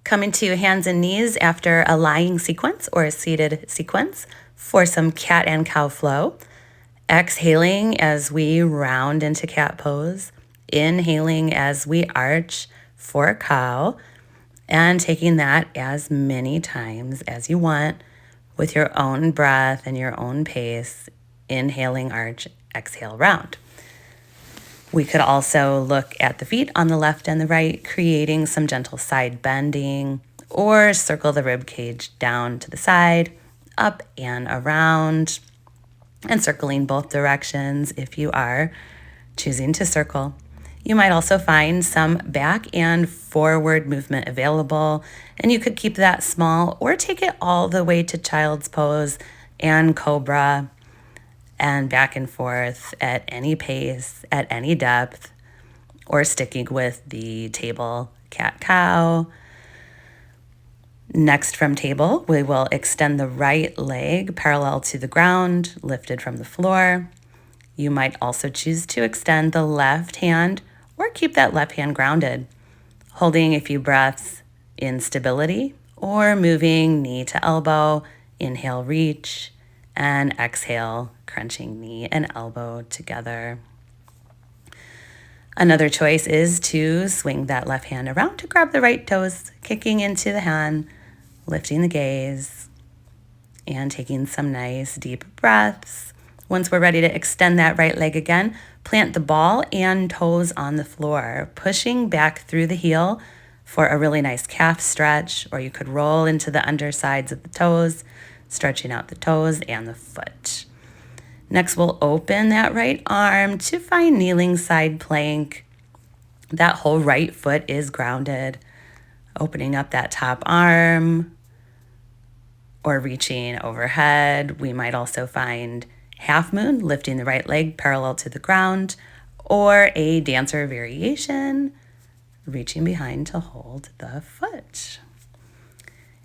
Coming to hands and knees after a lying sequence or a seated sequence for some cat and cow flow. Exhaling as we round into cat pose. Inhaling as we arch for cow. And taking that as many times as you want with your own breath and your own pace. Inhaling, arch, exhale, round. We could also look at the feet on the left and the right, creating some gentle side bending, or circle the rib cage down to the side, up and around, and circling both directions if you are choosing to circle. You might also find some back and forward movement available, and you could keep that small or take it all the way to child's pose and cobra, and back and forth at any pace, at any depth, or sticking with the table cat-cow. Next from table, we will extend the right leg parallel to the ground, lifted from the floor. You might also choose to extend the left hand or keep that left hand grounded, holding a few breaths in stability or moving knee to elbow. Inhale, reach, and exhale, crunching knee and elbow together. Another choice is to swing that left hand around to grab the right toes, kicking into the hand, lifting the gaze, and taking some nice deep breaths. Once we're ready to extend that right leg again, plant the ball and toes on the floor, pushing back through the heel for a really nice calf stretch, or you could roll into the undersides of the toes, stretching out the toes and the foot. Next, we'll open that right arm to find kneeling side plank. That whole right foot is grounded. Opening up that top arm or reaching overhead. We might also find half moon, lifting the right leg parallel to the ground, or a dancer variation, reaching behind to hold the foot.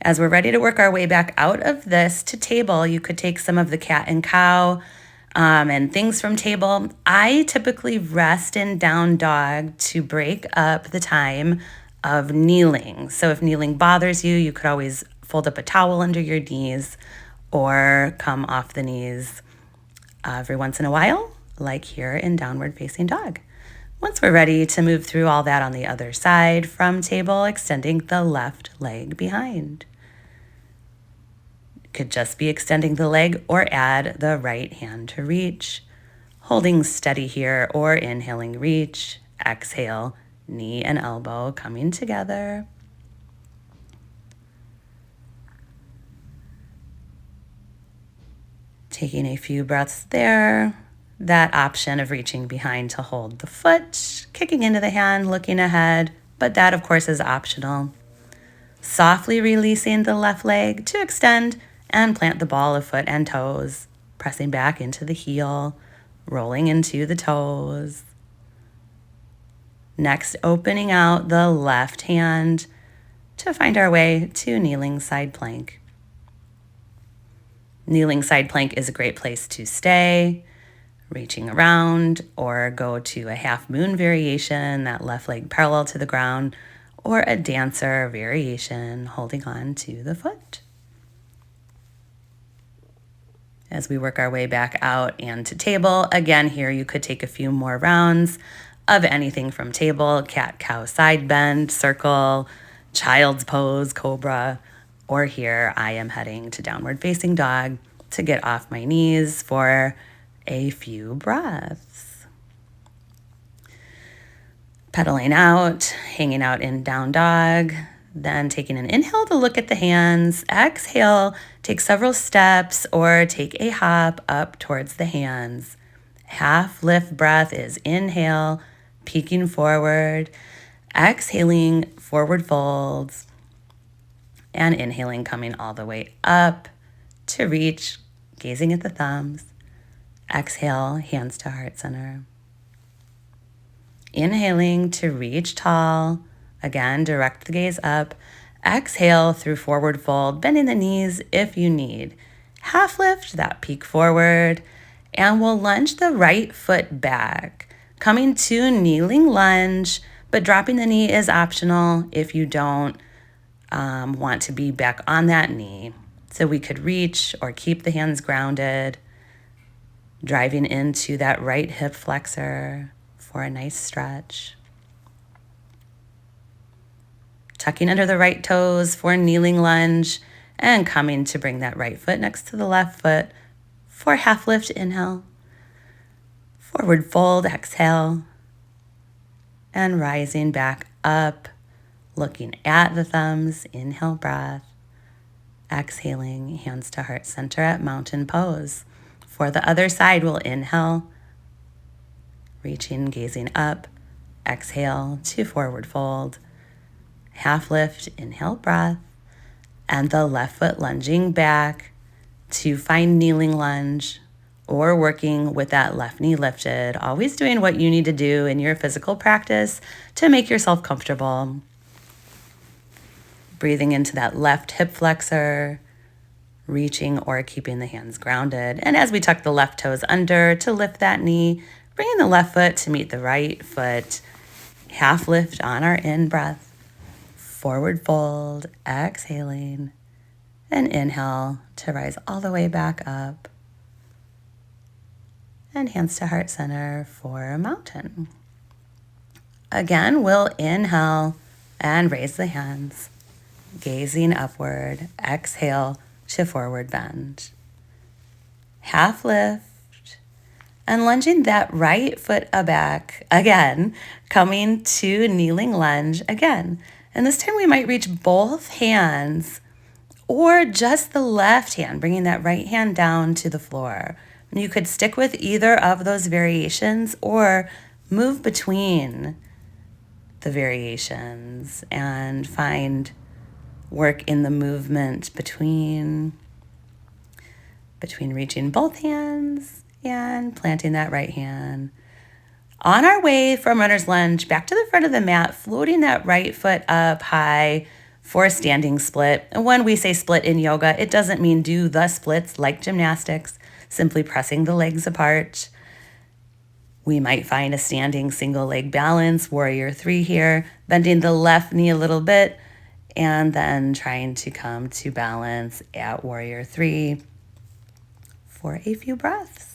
As we're ready to work our way back out of this to table, you could take some of the cat and cow and things from table. I typically rest in down dog to break up the time of kneeling. So if kneeling bothers you, you could always fold up a towel under your knees or come off the knees every once in a while, like here in downward facing dog. Once we're ready to move through all that on the other side from table, extending the left leg behind. Could just be extending the leg or add the right hand to reach. Holding steady here or inhaling reach. Exhale, knee and elbow coming together. Taking a few breaths there. That option of reaching behind to hold the foot, kicking into the hand, looking ahead, but that of course is optional. Softly releasing the left leg to extend and plant the ball of foot and toes, pressing back into the heel, rolling into the toes. Next, opening out the left hand to find our way to kneeling side plank. Kneeling side plank is a great place to stay, reaching around, or go to a half moon variation, that left leg parallel to the ground, or a dancer variation, holding on to the foot. As we work our way back out and to table, again, here you could take a few more rounds of anything from table, cat, cow, side bend, circle, child's pose, cobra, or here I am heading to downward facing dog to get off my knees for a few breaths. Pedaling out, hanging out in down dog, then taking an inhale to look at the hands. Exhale, take several steps or take a hop up towards the hands. Half lift breath is inhale, peeking forward, exhaling, forward folds, and inhaling, coming all the way up to reach, gazing at the thumbs. Exhale, hands to heart center. Inhaling to reach tall. Again, direct the gaze up. Exhale through forward fold, bending the knees if you need. Half lift, that peek forward. And we'll lunge the right foot back, coming to kneeling lunge, but dropping the knee is optional if you don't want to be back on that knee. So we could reach or keep the hands grounded, driving into that right hip flexor for a nice stretch. Tucking under the right toes for a kneeling lunge and coming to bring that right foot next to the left foot for half lift, inhale. Forward fold, exhale. And rising back up, looking at the thumbs, inhale breath. Exhaling, hands to heart center at mountain pose. For the other side, we'll inhale, reaching, gazing up. Exhale to forward fold. Half lift, inhale breath. And the left foot lunging back to find kneeling lunge or working with that left knee lifted. Always doing what you need to do in your physical practice to make yourself comfortable. Breathing into that left hip flexor, reaching or keeping the hands grounded. And as we tuck the left toes under to lift that knee, bringing the left foot to meet the right foot. Half lift on our in breath. Forward fold, exhaling. And inhale to rise all the way back up. And hands to heart center for a mountain. Again, we'll inhale and raise the hands. Gazing upward, exhale to forward bend. Half lift and lunging that right foot back again, coming to kneeling lunge again. And this time we might reach both hands or just the left hand, bringing that right hand down to the floor. And you could stick with either of those variations or move between the variations and find work in the movement between reaching both hands and planting that right hand. On our way from runner's lunge back to the front of the mat, floating that right foot up high for a standing split. And when we say split in yoga, it doesn't mean do the splits like gymnastics, simply pressing the legs apart. We might find a standing single leg balance, warrior 3 here, bending the left knee a little bit, and then trying to come to balance at warrior 3 for a few breaths.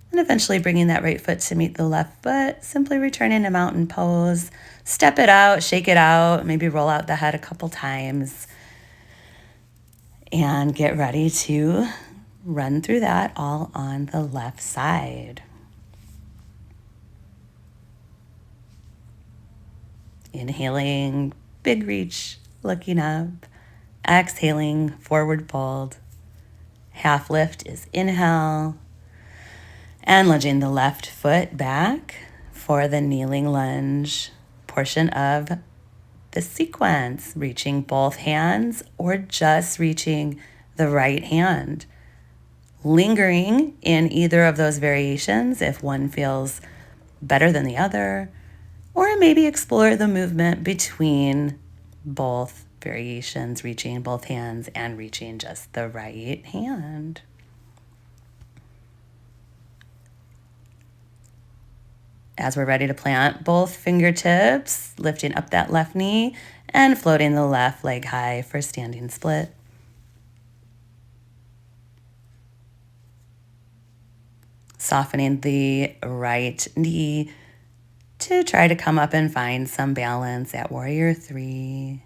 And eventually bringing that right foot to meet the left foot, simply returning to mountain pose. Step it out, shake it out, maybe roll out the head a couple times. And get ready to run through that all on the left side. Inhaling, big reach, looking up. Exhaling, forward fold. Half lift is inhale. And lunging the left foot back for the kneeling lunge portion of the sequence. Reaching both hands or just reaching the right hand. Lingering in either of those variations if one feels better than the other. Or maybe explore the movement between both variations, reaching both hands and reaching just the right hand. As we're ready to plant both fingertips, lifting up that left knee and floating the left leg high for standing split. Softening the right knee to try to come up and find some balance at warrior 3.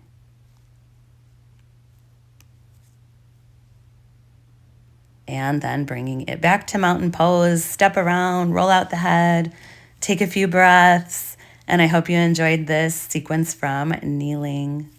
And then bringing it back to mountain pose, step around, roll out the head, take a few breaths. And I hope you enjoyed this sequence from kneeling.